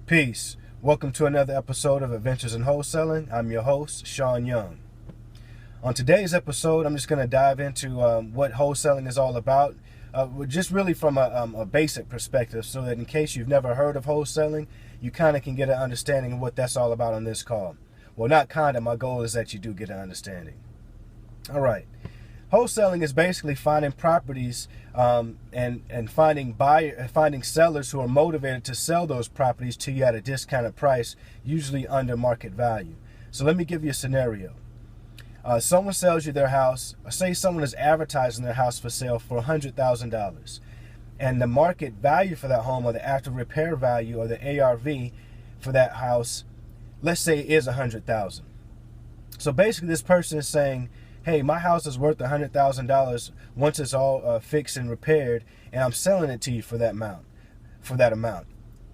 Peace. Welcome to another episode of Adventures in Wholesaling. I'm your host, Sean Young. On today's episode, I'm just going to dive into what wholesaling is all about, just really from a basic perspective, so that in case you've never heard of wholesaling, you kind of can get an understanding of what that's all about on this call. Well, not kind of. My goal is that you do get an understanding. All right. Wholesaling is basically finding properties and finding sellers who are motivated to sell those properties to you at a discounted price, usually under market value. So let me give you a scenario. Someone sells you their house, or say someone is advertising their house for sale for $100,000, and the market value for that home, or the after repair value, or the ARV for that house, let's say is $100,000. So basically, this person is saying, hey, my house is worth $100,000 once it's all fixed and repaired, and I'm selling it to you for that amount.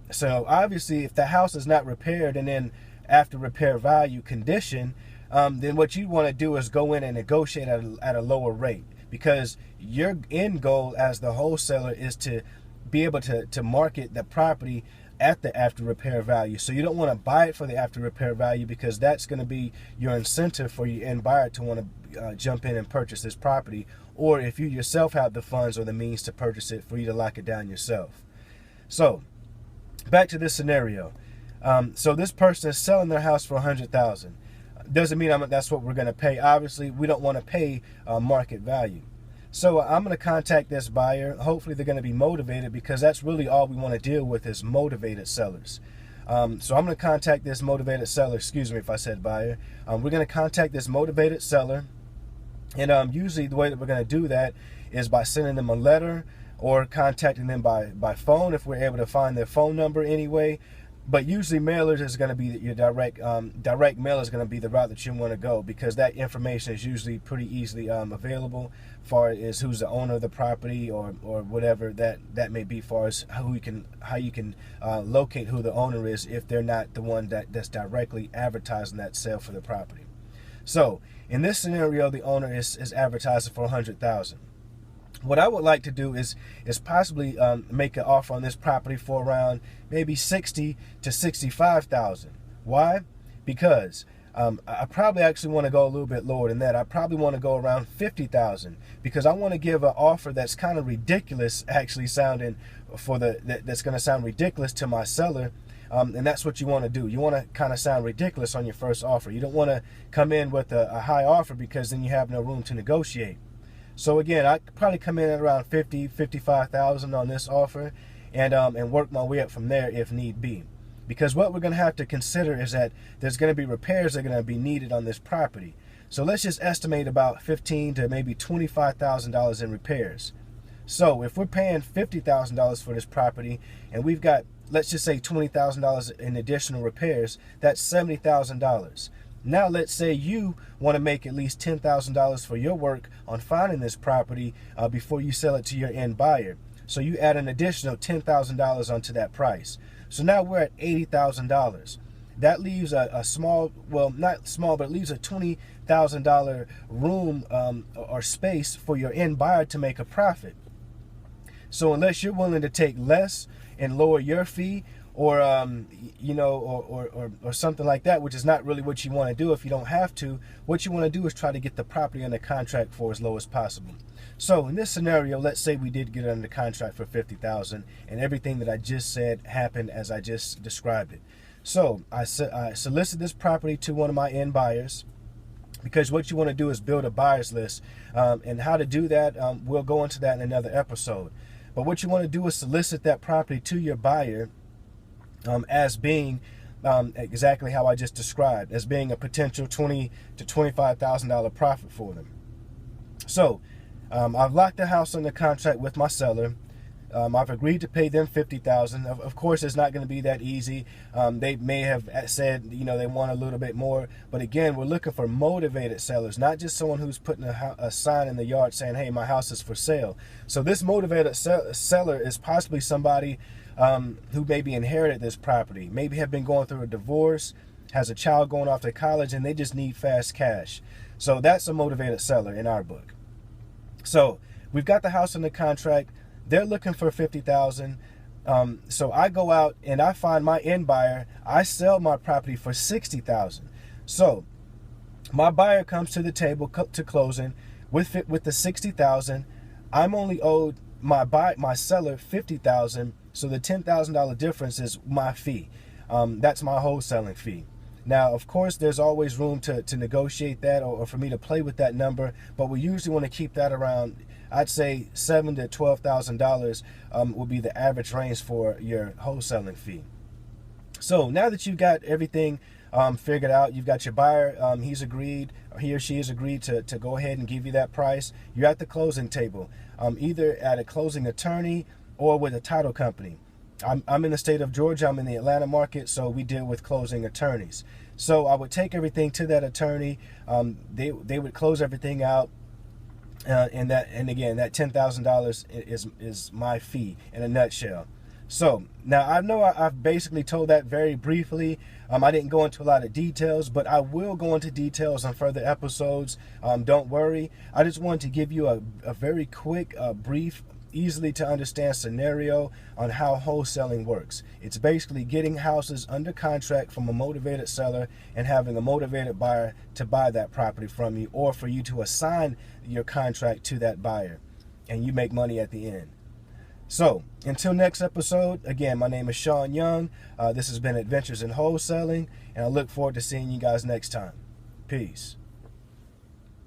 So obviously, if the house is not repaired and then after repair value condition, then what you want to do is go in and negotiate at a lower rate, because your end goal as the wholesaler is to be able to market the property at the after repair value. So you don't want to buy it for the after repair value, because that's going to be your incentive for your end buyer to want to jump in and purchase this property, or if you yourself have the funds or the means to purchase it, for you to lock it down yourself. So back to this scenario. So this person is selling their house for $100,000. Doesn't mean that's what we're going to pay. Obviously, we don't want to pay market value. So I'm going to contact this buyer. Hopefully they're going to be motivated, because that's really all we want to deal with is motivated sellers. So I'm going to contact this motivated seller. Excuse me if I said buyer. We're going to contact this motivated seller. And usually the way that we're going to do that is by sending them a letter or contacting them by phone, if we're able to find their phone number anyway. But usually mailers is going to be your direct mail is going to be the route that you want to go, because that information is usually pretty easily available, far as who's the owner of the property, or whatever that may be, far as how you can locate who the owner is if they're not the one that's directly advertising that sale for the property. So in this scenario, the owner is advertising for $100,000. What I would like to do is possibly make an offer on this property for around maybe $60,000 to $65,000. Why? Because I probably actually want to go a little bit lower than that. I probably want to go around $50,000, because I want to give an offer that's kind of ridiculous, actually sounding that's going to sound ridiculous to my seller. And that's what you want to do. You want to kind of sound ridiculous on your first offer. You don't want to come in with a high offer, because then you have no room to negotiate. So again, I could probably come in at around $55,000 on this offer, and work my way up from there if need be. Because what we're going to have to consider is that there's going to be repairs that are going to be needed on this property. So let's just estimate about $15,000 to maybe $25,000 in repairs. So if we're paying $50,000 for this property, and we've got, let's just say, $20,000 in additional repairs, that's $70,000. Now let's say you want to make at least $10,000 for your work on finding this property before you sell it to your end buyer. So you add an additional $10,000 onto that price. So now we're at $80,000. That leaves a small, well, not small, but it leaves a $20,000 room or space for your end buyer to make a profit. So unless you're willing to take less and lower your fee, or or something like that, which is not really what you want to do if you don't have to. What you want to do is try to get the property under contract for as low as possible. So in this scenario, let's say we did get it under contract for $50,000, and everything that I just said happened as I just described it. So I solicit this property to one of my end buyers, because what you want to do is build a buyer's list, and how to do that, we'll go into that in another episode. But what you want to do is solicit that property to your buyer, as being exactly how I just described, as being a potential $20,000 to $25,000 profit for them. So I've locked the house under contract with my seller. I've agreed to pay them $50,000. Of course, it's not going to be that easy. They may have said, they want a little bit more. But again, we're looking for motivated sellers, not just someone who's putting a sign in the yard saying, hey, my house is for sale. So this motivated seller is possibly somebody who maybe inherited this property, maybe have been going through a divorce, has a child going off to college, and they just need fast cash. So that's a motivated seller in our book. So we've got the house under contract. They're looking for $50,000. So I go out and I find my end buyer. I sell my property for $60,000. So my buyer comes to the table to closing with the $60,000. I'm only owed my seller $50,000. So the $10,000 difference is my fee. That's my wholesaling fee. Now, of course, there's always room to negotiate that or for me to play with that number, but we usually want to keep that around, I'd say $7,000 to $12,000 would be the average range for your wholesaling fee. So now that you've got everything figured out, you've got your buyer, he or she has agreed to go ahead and give you that price. You're at the closing table, either at a closing attorney or with a title company. I'm in the state of Georgia. I'm in the Atlanta market, so we deal with closing attorneys. So I would take everything to that attorney. They would close everything out, and again, that $10,000 is my fee in a nutshell. So now I know I've basically told that very briefly. I didn't go into a lot of details, but I will go into details on further episodes. Don't worry. I just wanted to give you a very quick, brief, easily to understand scenario on how wholesaling works. It's basically getting houses under contract from a motivated seller and having a motivated buyer to buy that property from you, or for you to assign your contract to that buyer and you make money at the end. So until next episode, again, my name is Sean Young. This has been Adventures in Wholesaling, and I look forward to seeing you guys next time. Peace.